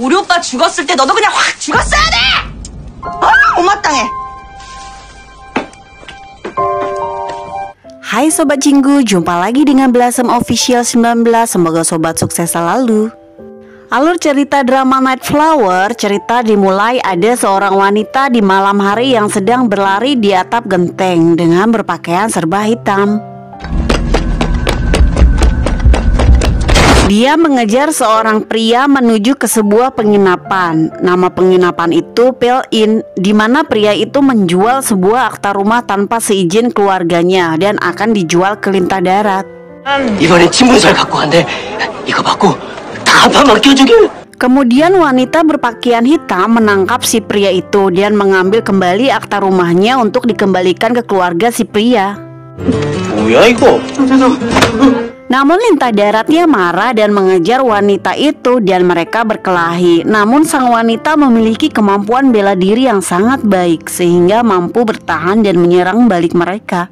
우리 오빠 죽었을 때 너도 그냥 확 죽었어야 돼! 못마땅해. Hai Sobat Cinggu, jumpa lagi dengan Blossom Official 19. Semoga sobat sukses selalu. Alur cerita drama Night Flower, cerita dimulai ada seorang wanita di malam hari yang sedang berlari di atap genteng dengan berpakaian serba hitam. Dia mengejar seorang pria menuju ke sebuah penginapan. Nama penginapan itu Pale Inn, di mana pria itu menjual sebuah akta rumah tanpa seizin keluarganya dan akan dijual ke lintah darat. 이번에 친문서를 갖고 왔는데 이거 받고 다 한 판만 껴주길. Kemudian wanita berpakaian hitam menangkap si pria itu dan mengambil kembali akta rumahnya untuk dikembalikan ke keluarga si pria. 뭐야 이거? Namun lintah daratnya marah dan mengejar wanita itu dan mereka berkelahi. Namun sang wanita memiliki kemampuan bela diri yang sangat baik sehingga mampu bertahan dan menyerang balik mereka.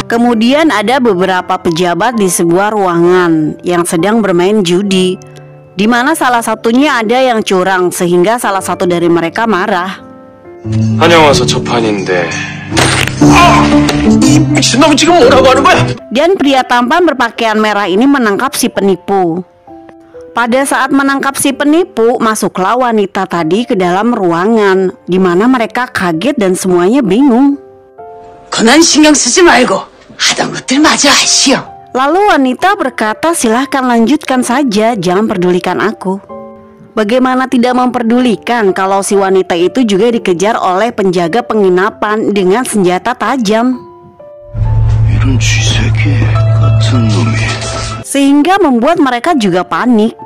Kemudian ada beberapa pejabat di sebuah ruangan yang sedang bermain judi, di mana salah satunya ada yang curang sehingga salah satu dari mereka marah. 한영와서 첫 판인데 이 미친놈이 지금 뭐라고 하는 거야? Dan pria tampan berpakaian merah ini menangkap si penipu. Pada saat menangkap si penipu, masuklah wanita tadi ke dalam ruangan, di mana mereka kaget dan semuanya bingung. 그만 신경 쓰지 말고 하던 것들 마저 하시오. Lalu wanita berkata, silahkan lanjutkan saja, jangan pedulikan aku. Bagaimana tidak memperdulikan kalau si wanita itu juga dikejar oleh penjaga penginapan dengan senjata tajam. 이런 쥐새끼 같은 놈이. Sehingga membuat mereka juga panik.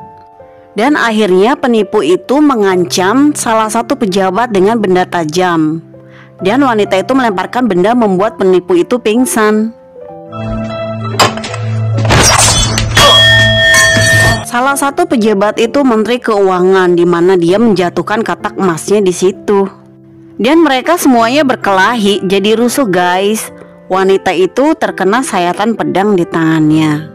Dan akhirnya penipu itu mengancam salah satu pejabat dengan benda tajam. Dan wanita itu melemparkan benda membuat penipu itu pingsan. Salah satu pejabat itu Menteri Keuangan, di mana dia menjatuhkan katak emasnya di situ. Dan mereka semuanya berkelahi, jadi rusuh guys. Wanita itu terkena sayatan pedang di tangannya.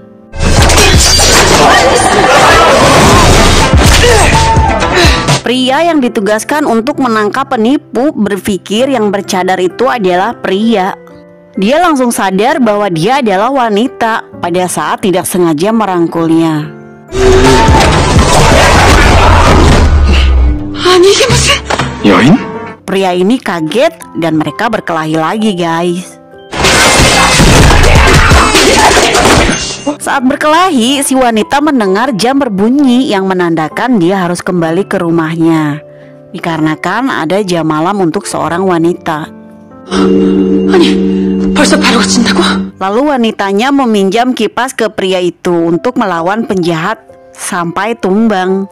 Pria yang ditugaskan untuk menangkap penipu berpikir yang bercadar itu adalah pria. Dia langsung sadar bahwa dia adalah wanita pada saat tidak sengaja merangkulnya. 여인? Pria ini kaget dan mereka berkelahi lagi guys. Saat berkelahi, si wanita mendengar jam berbunyi yang menandakan dia harus kembali ke rumahnya, dikarenakan ada jam malam untuk seorang wanita. Lalu wanitanya meminjam kipas ke pria itu untuk melawan penjahat sampai tumbang.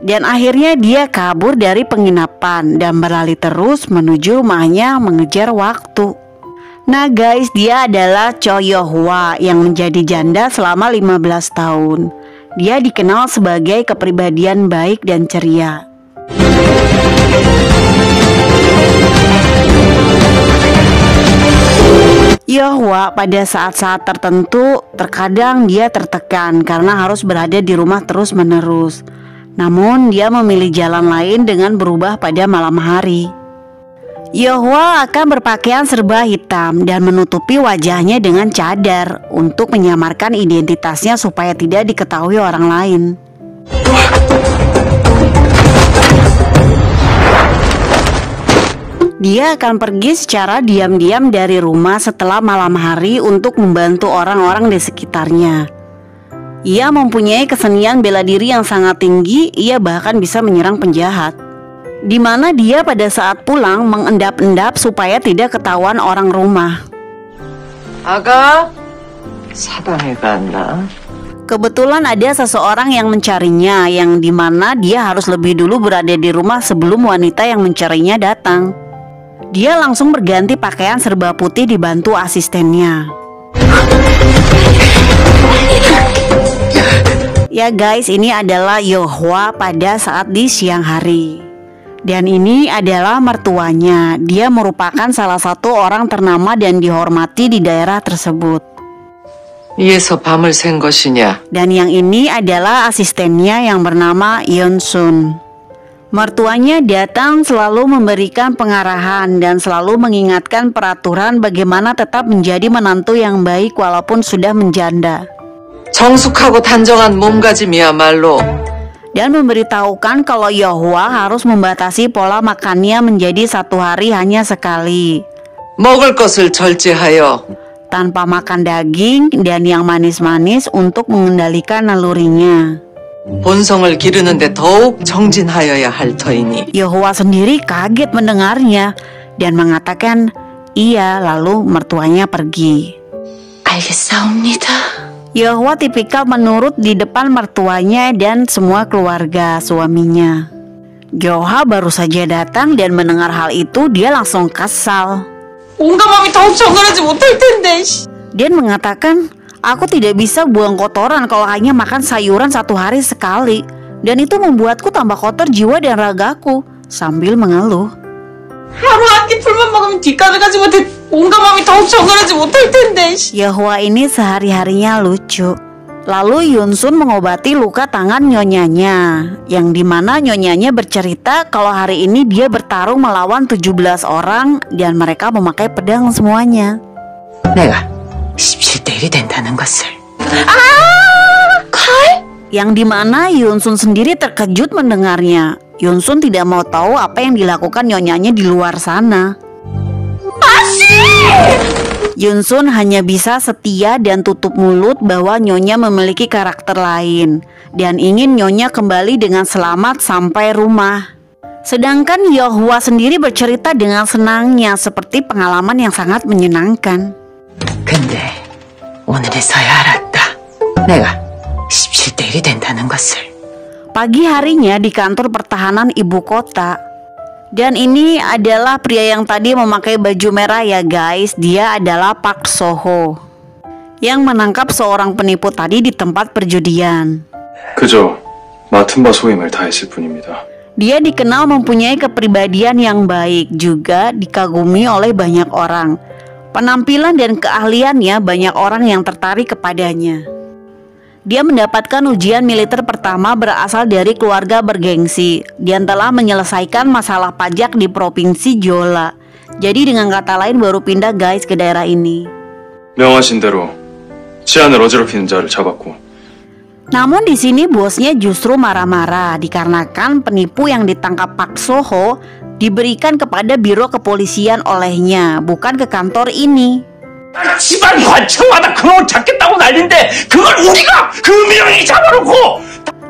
Dan akhirnya dia kabur dari penginapan dan berlari terus menuju rumahnya mengejar waktu. Nah guys, dia adalah Cho Yo-hwa yang menjadi janda selama 15 tahun. Dia dikenal sebagai kepribadian baik dan ceria. Yo-hwa pada saat-saat tertentu terkadang dia tertekan karena harus berada di rumah terus-menerus. Namun dia memilih jalan lain dengan berubah pada malam hari. Yo-hwa akan berpakaian serba hitam dan menutupi wajahnya dengan cadar untuk menyamarkan identitasnya supaya tidak diketahui orang lain. Dia akan pergi secara diam-diam dari rumah setelah malam hari untuk membantu orang-orang di sekitarnya. Ia mempunyai kesenian bela diri yang sangat tinggi, ia bahkan bisa menyerang penjahat. Di mana dia pada saat pulang mengendap-endap supaya tidak ketahuan orang rumah. 아가, 사당에 갔나? Kebetulan ada seseorang yang mencarinya, yang dimana dia harus lebih dulu berada di rumah sebelum wanita yang mencarinya datang. Dia langsung berganti pakaian serba putih dibantu asistennya. Ya guys, ini adalah Yo-hwa pada saat di siang hari. Dan ini adalah mertuanya. Dia merupakan salah satu orang ternama dan dihormati di daerah tersebut. 이에서 밤을 샌 것이냐? Dan yang ini adalah asistennya yang bernama Yeon-sun. Mertuanya datang selalu memberikan pengarahan dan selalu mengingatkan peraturan bagaimana tetap menjadi menantu yang baik walaupun sudah menjanda. 정숙하고 단정한 몸가짐이야말로 Dan memberitahukan kalau Yeohwa harus membatasi pola makannya menjadi 1 hari hanya sekali, 먹을 것을 절제하여 tanpa makan daging dan yang manis-manis untuk mengendalikan nalurinya. 본성을 기르는데 더욱 정진하여야 할 터이니 Yeohwa sendiri kaget mendengarnya dan mengatakan iya, lalu mertuanya pergi. 알겠사옵니다. Yeohwa tipikal menurut di depan mertuanya dan semua keluarga suaminya. Yeohwa baru saja datang dan mendengar hal itu dia langsung kesal. 온갖 마음이 더욱 정갈하지 못할 텐데. Dia mengatakan, aku tidak bisa buang kotoran kalau hanya makan sayuran 1 hari sekali. Dan itu membuatku tambah kotor jiwa dan ragaku. Sambil mengeluh. 하루 한 끼 풀만 먹으면 뒷간을 가지 못해 온갖 마음이 더욱 정갈하지 못할 텐데. Yeohwa ini sehari-harinya lucu. Lalu Yeon-sun mengobati luka tangan nyonyanya, yang dimana nyonyanya bercerita kalau hari ini dia bertarung melawan 17 orang dan mereka memakai pedang semuanya. 내가 17대 1이 된다는 것을. Yang dimana Yeon-sun sendiri terkejut mendengarnya. Yeon-sun tidak mau tahu apa yang dilakukan nyonyanya di luar sana. Yeon-sun hanya bisa setia dan tutup mulut bahwa nyonya memiliki karakter lain dan ingin nyonya kembali dengan selamat sampai rumah. Sedangkan Yeohwa sendiri bercerita dengan senangnya seperti pengalaman yang sangat menyenangkan. 근데 오늘에서야 알았다. 내가 17대 1이 된다는 것을. Pagi harinya di kantor pertahanan ibu kota. Dan ini adalah pria yang tadi memakai baju merah ya guys. Dia adalah Park Soho yang menangkap seorang penipu tadi di tempat perjudian. 그저 맡은 바 소임을 다했을 뿐입니다. Dia dikenal mempunyai kepribadian yang baik, juga dikagumi oleh banyak orang. Penampilan dan keahliannya banyak orang yang tertarik kepadanya. Dia mendapatkan ujian militer pertama berasal dari keluarga bergengsi. Dia telah menyelesaikan masalah pajak di provinsi Jeolla. Jadi dengan kata lain baru pindah guys ke daerah ini. 명하신 대로 치안을 어지럽히는 자를 잡았고. Namun di sini bosnya justru marah-marah dikarenakan penipu yang ditangkap Park Soho diberikan kepada biro kepolisian olehnya, bukan ke kantor ini. 집안 관청마다 그놈을 잡겠다고 난리인데 그걸 우리가 금명이 잡아놓고.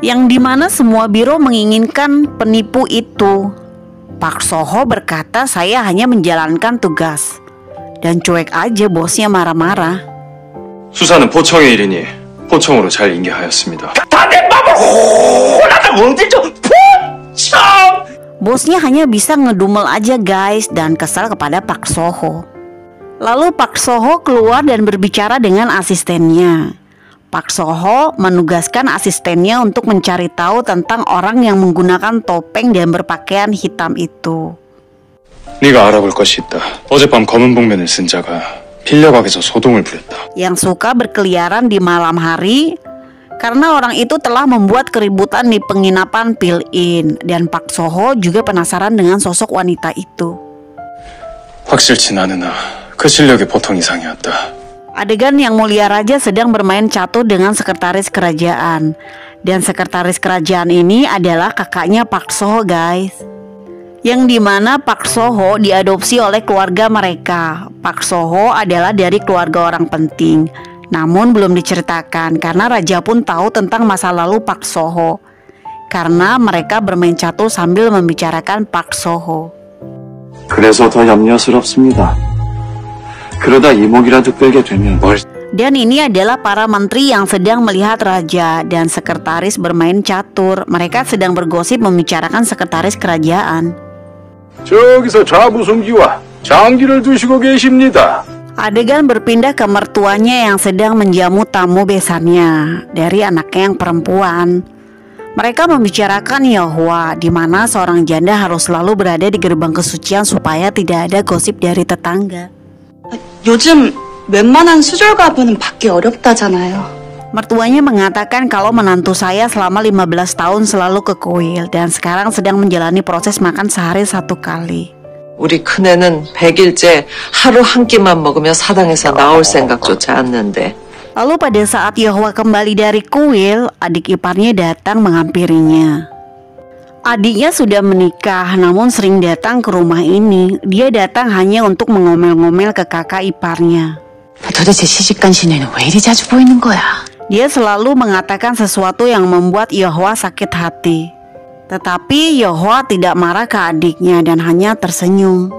Yang dimana semua biro menginginkan penipu itu. Park Soho berkata saya hanya menjalankan tugas. Dan cuek aja bosnya marah-marah. 수사는 포청의 일이니 포청으로 잘 인계하였습니다. 다 내 맘을 호라다 멍들죠. 포청. Bosnya hanya bisa ngedumel aja guys dan kesal kepada Park Soho. Lalu Park Soho keluar dan berbicara dengan asistennya. Park Soho menugaskan asistennya untuk mencari tahu tentang orang yang menggunakan topeng dan berpakaian hitam itu. 네가 알아볼 것이 있다. 어젯밤 검은 복면을 쓴 자가 필려각에서 소동을 부렸다. Yang suka berkeliaran di malam hari karena orang itu telah membuat keributan di penginapan Pil-in. Dan Park Soho juga penasaran dengan sosok wanita itu. 확실치 않으나 그 실력이 보통 이상이었다. Adegan yang mulia raja sedang bermain catur dengan sekretaris kerajaan. Dan sekretaris kerajaan ini adalah kakaknya Park Soho guys. Yang dimana Park Soho diadopsi oleh keluarga mereka. Park Soho adalah dari keluarga orang penting. Namun belum diceritakan karena raja pun tahu tentang masa lalu Park Soho. Karena mereka bermain catur sambil membicarakan Park Soho. 그래서 더 염려스럽습니다. 그러다 이목이라도 빼게 되면 Dan ini adalah para menteri yang sedang melihat raja dan sekretaris bermain catur. Mereka sedang bergosip membicarakan sekretaris kerajaan. 저기서 좌부승기와 장기를 두시고 계십니다. Adegan berpindah ke mertuanya yang sedang menjamu tamu besannya dari anaknya yang perempuan. Mereka membicarakan Yahwa, di mana seorang janda harus selalu berada di gerbang kesucian supaya tidak ada gosip dari tetangga. 요즘 웬만한 수절 가부는 받기 어렵다잖아요. Mertuanya mengatakan kalau menantu saya selama 15 tahun selalu ke kuil dan sekarang sedang menjalani proses makan sehari 1 kali. 우리 큰애는 100일째 하루 한 끼만 먹으며 사당에서 나올 생각조차 않는데. Lalu pada saat Yahwa kembali dari kuil, adik iparnya datang menghampirinya. Adiknya sudah menikah namun sering datang ke rumah ini. Dia datang hanya untuk mengomel-ngomel ke kakak iparnya. 도대체 시집간신애는 왜 이리 자주 보이는 거야? Dia selalu mengatakan sesuatu yang membuat Yahwa sakit hati. Tetapi Yahwa tidak marah ke adiknya dan hanya tersenyum.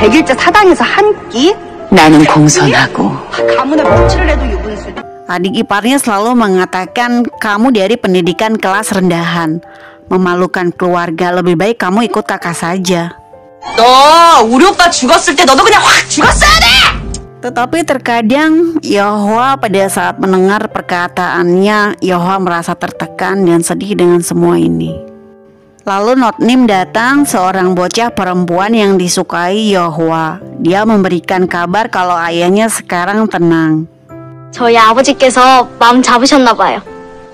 100일째 사당에서 한 끼? 나는 공손하고 가문에 며칠을 해도 유분수. Adik iparnya selalu mengatakan kamu dari pendidikan kelas rendahan, memalukan keluarga, lebih baik kamu ikut kakak saja. 너 우리 오빠 죽었을 때 너도 그냥 확 죽었어야 돼! Tetapi terkadang Yahwa pada saat mendengar perkataannya, Yahwa merasa tertekan dan sedih dengan semua ini. Lalu Notnim datang, seorang bocah perempuan yang disukai Yahwa. Dia memberikan kabar kalau ayahnya sekarang tenang. 저희 아버지께서 마음 잡으셨나 봐요.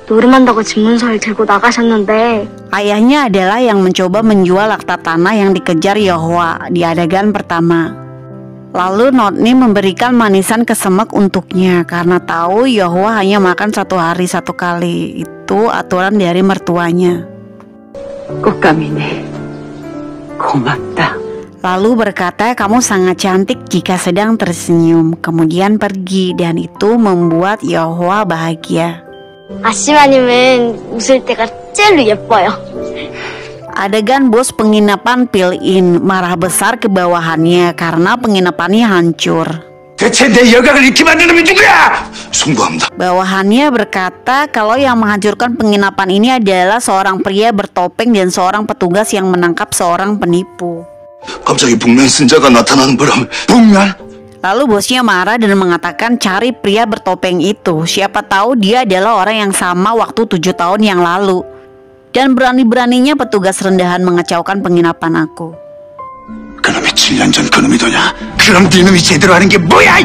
노름한다고 집문서를 들고 나가셨는데 Ayahnya adalah yang mencoba menjual akta tanah yang dikejar Yahwa di adegan pertama. Lalu Notnim memberikan manisan kesemek untuknya karena tahu Yahwa hanya makan 1 hari 1 kali. Itu aturan dari mertuanya. 꽃감이네. 고맙다. Lalu berkata kamu sangat cantik jika sedang tersenyum. Kemudian pergi dan itu membuat Yahwa bahagia. 아씨마님은 웃을 때가 제일로 예뻐요. Adegan bos penginapan Pil-in marah besar ke bawahannya karena penginapannya hancur. 대체 내 여각을 잃게 만드는 놈이 누구야? 송구합니다. Bawahannya berkata kalau yang menghancurkan penginapan ini adalah seorang pria bertopeng dan seorang petugas yang menangkap seorang penipu. 갑자기 북면 승자가 나타나는 바람에 북면? Lalu bosnya marah dan mengatakan cari pria bertopeng itu. Siapa tahu dia adalah orang yang sama waktu 7 tahun yang lalu. Dan berani-beraninya petugas rendahan mengacaukan penginapan aku. 그놈이 7년 전 그놈이더냐? 그럼 네 놈이 제대로 하는 게 뭐야?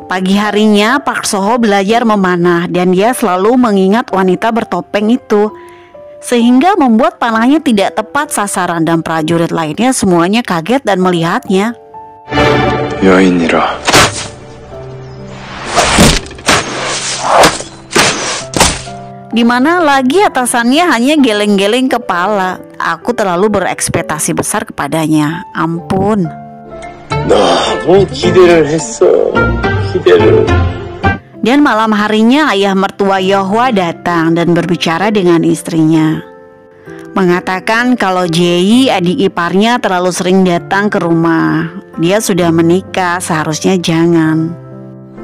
Pagi harinya Park Soho belajar memanah dan dia selalu mengingat wanita bertopeng itu. Sehingga membuat panahnya tidak tepat sasaran dan prajurit lainnya semuanya kaget dan melihatnya. 여인이라. Di mana lagi atasannya hanya geleng-geleng kepala. Aku terlalu berekspektasi besar kepadanya. Ampun. 너무 기대를 했어. 기대를. Dan malam harinya ayah mertua Yahwa datang dan berbicara dengan istrinya. Mengatakan kalau Jei adik iparnya terlalu sering datang ke rumah. Dia sudah menikah, seharusnya jangan.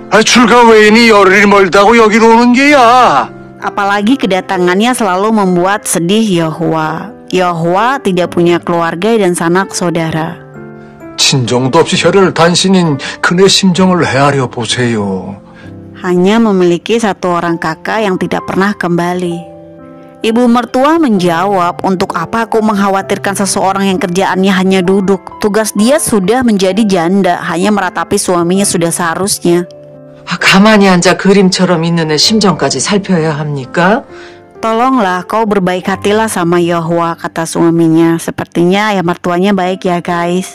출가 외인이 열흘이 멀다고 여기로 오는 게야. Apalagi kedatangannya selalu membuat sedih Yahwa. Yahwa tidak punya keluarga dan sanak saudara. 친정도 없이 혈혈 단신인 그네 심정을 헤아려 보세요. Hanya memiliki 1 orang kakak yang tidak pernah kembali. Ibu mertua menjawab, untuk apa aku mengkhawatirkan seseorang yang kerjaannya hanya duduk. Tugas dia sudah menjadi janda, hanya meratapi suaminya sudah seharusnya. 가만히 앉아 그림처럼 있는 애 심정까지 살펴야 합니까? Tolonglah kau berbaik hatilah sama Yahwa, kata suaminya. Sepertinya ayah mertuanya baik ya guys.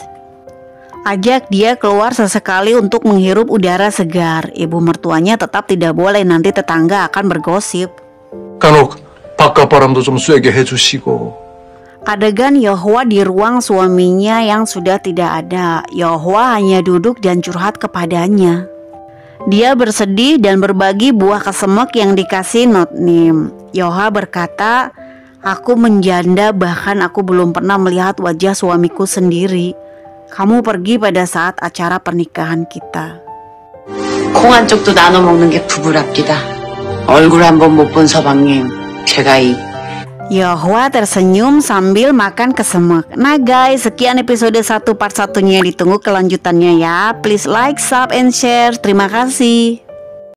Ajak dia keluar sesekali untuk menghirup udara segar. Ibu mertuanya tetap tidak boleh, nanti tetangga akan bergosip. 간혹 바깥 바람도 좀 쐬게 해주시고. Adegan Yahwa di ruang suaminya yang sudah tidak ada. Yahwa hanya duduk dan curhat kepadanya. Dia bersedih dan berbagi buah kesemek yang dikasih Notnim. Yahwa berkata, aku menjanda bahkan aku belum pernah melihat wajah suamiku sendiri. Kamu pergi pada saat acara pernikahan kita. 콩 한 쪽도 나눠 먹는 게 부부랍니다. 얼굴 한 번 못 본 서방님, 제가 이 Yahwa tersenyum sambil makan kesemek. Nah guys, sekian episode 1 part 1-nya. Ditunggu kelanjutannya ya. Please like, sub, and share. Terima kasih.